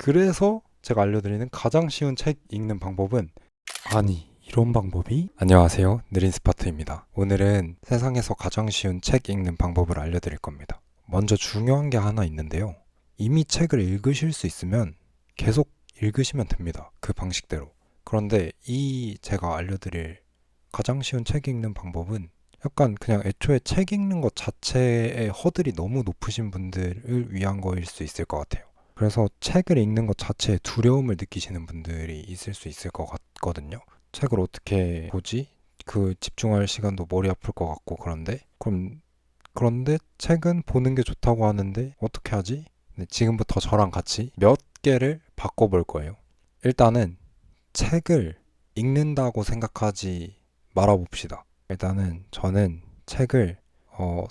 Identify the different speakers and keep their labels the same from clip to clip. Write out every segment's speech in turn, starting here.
Speaker 1: 그래서 제가 알려드리는 가장 쉬운 책 읽는 방법은 이런 방법이? 안녕하세요, 느린스파트입니다. 오늘은 세상에서 가장 쉬운 책 읽는 방법을 알려드릴 겁니다. 먼저 중요한 게 하나 있는데요. 이미 책을 읽으실 수 있으면 계속 읽으시면 됩니다. 그 방식대로. 그런데 제가 알려드릴 가장 쉬운 책 읽는 방법은 약간 그냥 애초에 책 읽는 것 자체의 허들이 너무 높으신 분들을 위한 거일 수 있을 것 같아요. 그래서 책을 읽는 것 자체에 두려움을 느끼시는 분들이 있을 수 있을 것 같거든요. 책을 어떻게 보지? 그 집중할 시간도 머리 아플 것 같고 그런데 책은 보는 게 좋다고 하는데 어떻게 하지? 네, 지금부터 저랑 같이 몇 개를 바꿔볼 거예요. 일단은 책을 읽는다고 생각하지 말아봅시다. 일단은 저는 책을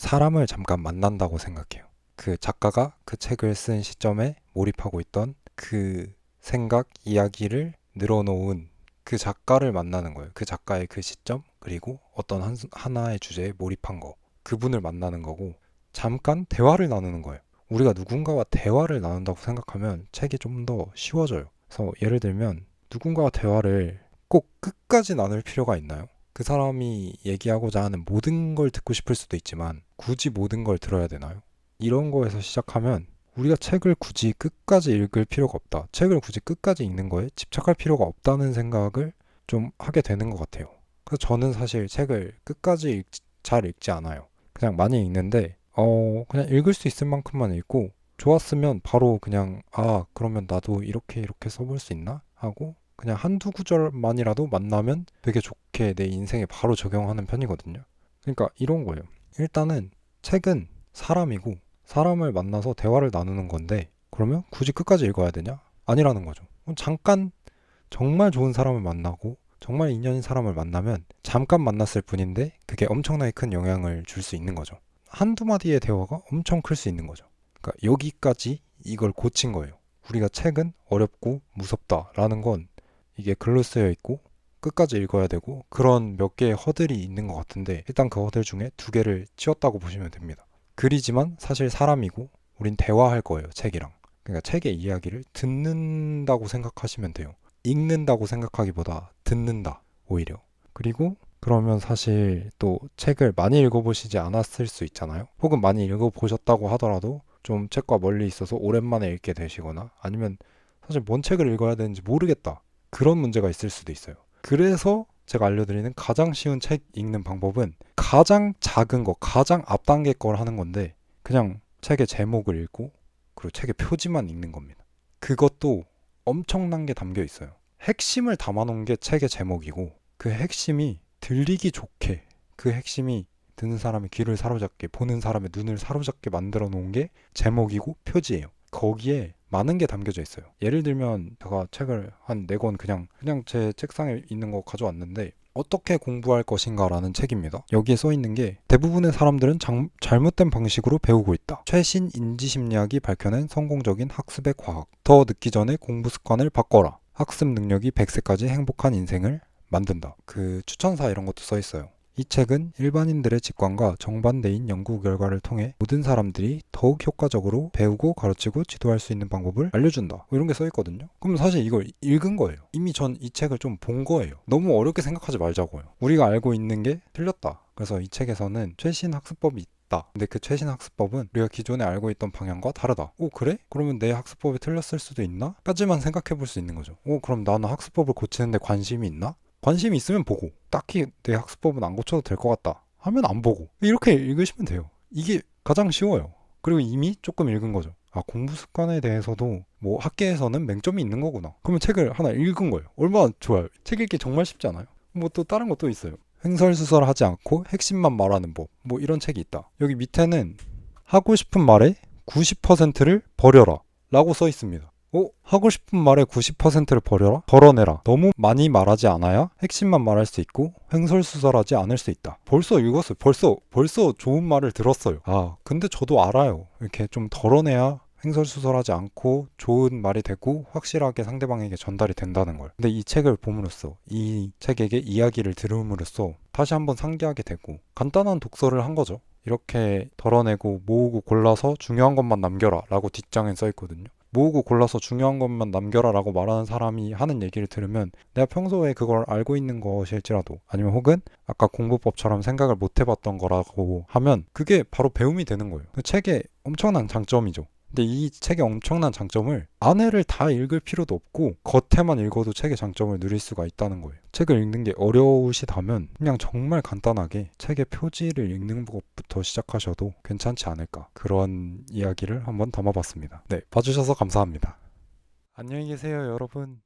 Speaker 1: 사람을 잠깐 만난다고 생각해요. 그 작가가 그 책을 쓴 시점에 몰입하고 있던 그 생각, 이야기를 늘어놓은 그 작가를 만나는 거예요. 그 작가의 그 시점, 그리고 어떤 하나의 주제에 몰입한 거. 그분을 만나는 거고, 잠깐 대화를 나누는 거예요. 우리가 누군가와 대화를 나눈다고 생각하면 책이 좀 더 쉬워져요. 그래서 예를 들면 누군가와 대화를 꼭 끝까지 나눌 필요가 있나요? 그 사람이 얘기하고자 하는 모든 걸 듣고 싶을 수도 있지만 굳이 모든 걸 들어야 되나요? 이런 거에서 시작하면 우리가 책을 굳이 끝까지 읽을 필요가 없다. 책을 굳이 끝까지 읽는 거에 집착할 필요가 없다는 생각을 좀 하게 되는 것 같아요. 그래서 저는 사실 책을 끝까지 잘 읽지 않아요. 그냥 많이 읽는데 그냥 읽을 수 있을 만큼만 읽고 좋았으면 바로 그냥 그러면 나도 이렇게 써볼 수 있나? 하고 그냥 한두 구절만이라도 만나면 되게 좋게 내 인생에 바로 적용하는 편이거든요. 그러니까 이런 거예요. 일단은 책은 사람이고 사람을 만나서 대화를 나누는 건데 그러면 굳이 끝까지 읽어야 되냐? 아니라는 거죠. 잠깐 정말 좋은 사람을 만나고 정말 인연인 사람을 만나면 잠깐 만났을 뿐인데 그게 엄청나게 큰 영향을 줄 수 있는 거죠. 한두 마디의 대화가 엄청 클 수 있는 거죠. 그러니까 여기까지 이걸 고친 거예요. 우리가 책은 어렵고 무섭다라는 건 이게 글로 쓰여 있고 끝까지 읽어야 되고 그런 몇 개의 허들이 있는 것 같은데 일단 그 허들 중에 두 개를 치웠다고 보시면 됩니다. 글이지만 사실 사람이고 우린 대화할 거예요, 책이랑. 그러니까 책의 이야기를 듣는다고 생각하시면 돼요. 읽는다고 생각하기보다 듣는다, 오히려. 그리고 그러면 사실 또 책을 많이 읽어보시지 않았을 수 있잖아요. 혹은 많이 읽어보셨다고 하더라도 좀 책과 멀리 있어서 오랜만에 읽게 되시거나 아니면 사실 뭔 책을 읽어야 되는지 모르겠다. 그런 문제가 있을 수도 있어요. 그래서 제가 알려드리는 가장 쉬운 책 읽는 방법은 가장 작은 거, 가장 앞단계 걸 하는 건데 그냥 책의 제목을 읽고 그리고 책의 표지만 읽는 겁니다. 그것도 엄청난 게 담겨 있어요. 핵심을 담아놓은 게 책의 제목이고 그 핵심이 들리기 좋게 그 핵심이 듣는 사람의 귀를 사로잡게 보는 사람의 눈을 사로잡게 만들어 놓은 게 제목이고 표지예요. 거기에 많은 게 담겨져 있어요. 예를 들면 제가 책을 한 4권 그냥 제 책상에 있는 거 가져왔는데 어떻게 공부할 것인가 라는 책입니다. 여기에 써 있는 게 대부분의 사람들은 잘못된 방식으로 배우고 있다. 최신 인지심리학이 밝혀낸 성공적인 학습의 과학. 더 늦기 전에 공부 습관을 바꿔라. 학습 능력이 100세까지 행복한 인생을 만든다. 그 추천사 이런 것도 써 있어요. 이 책은 일반인들의 직관과 정반대인 연구 결과를 통해 모든 사람들이 더욱 효과적으로 배우고 가르치고 지도할 수 있는 방법을 알려준다. 이런 게 써 있거든요. 그럼 사실 이걸 읽은 거예요. 이미 전 이 책을 좀 본 거예요. 너무 어렵게 생각하지 말자고요. 우리가 알고 있는 게 틀렸다. 그래서 이 책에서는 최신 학습법이 있다. 근데 그 최신 학습법은 우리가 기존에 알고 있던 방향과 다르다. 오, 그래? 그러면 내 학습법이 틀렸을 수도 있나? 까지만 생각해 볼 수 있는 거죠. 오, 그럼 나는 학습법을 고치는데 관심이 있나? 관심이 있으면 보고 딱히 내 학습법은 안 고쳐도 될 것 같다 하면 안 보고 이렇게 읽으시면 돼요. 이게 가장 쉬워요. 그리고 이미 조금 읽은 거죠. 공부 습관에 대해서도 뭐 학계에서는 맹점이 있는 거구나. 그러면 책을 하나 읽은 거예요. 얼마나 좋아요. 책 읽기 정말 쉽지 않아요? 뭐 또 다른 것도 있어요. 횡설수설하지 않고 핵심만 말하는 법. 뭐 이런 책이 있다. 여기 밑에는 하고 싶은 말의 90%를 버려라 라고 써 있습니다. 하고 싶은 말의 90%를 버려라? 덜어내라. 너무 많이 말하지 않아야 핵심만 말할 수 있고 횡설수설하지 않을 수 있다. 벌써 읽었어요. 벌써 좋은 말을 들었어요. 근데 저도 알아요. 이렇게 좀 덜어내야 횡설수설하지 않고 좋은 말이 되고 확실하게 상대방에게 전달이 된다는 걸. 근데 이 책을 봄으로써 이 책에게 이야기를 들음으로써 다시 한번 상기하게 되고 간단한 독서를 한 거죠. 이렇게 덜어내고 모으고 골라서 중요한 것만 남겨라 라고 뒷장에 써 있거든요. 모으고 골라서 중요한 것만 남겨라 라고 말하는 사람이 하는 얘기를 들으면 내가 평소에 그걸 알고 있는 것일지라도 아니면 혹은 아까 공부법처럼 생각을 못 해봤던 거라고 하면 그게 바로 배움이 되는 거예요. 그 책의 엄청난 장점이죠. 근데 이 책의 엄청난 장점을 안에를 다 읽을 필요도 없고 겉에만 읽어도 책의 장점을 누릴 수가 있다는 거예요. 책을 읽는 게 어려우시다면 그냥 정말 간단하게 책의 표지를 읽는 것부터 시작하셔도 괜찮지 않을까, 그런 이야기를 한번 담아봤습니다. 네, 봐주셔서 감사합니다. 안녕히 계세요, 여러분.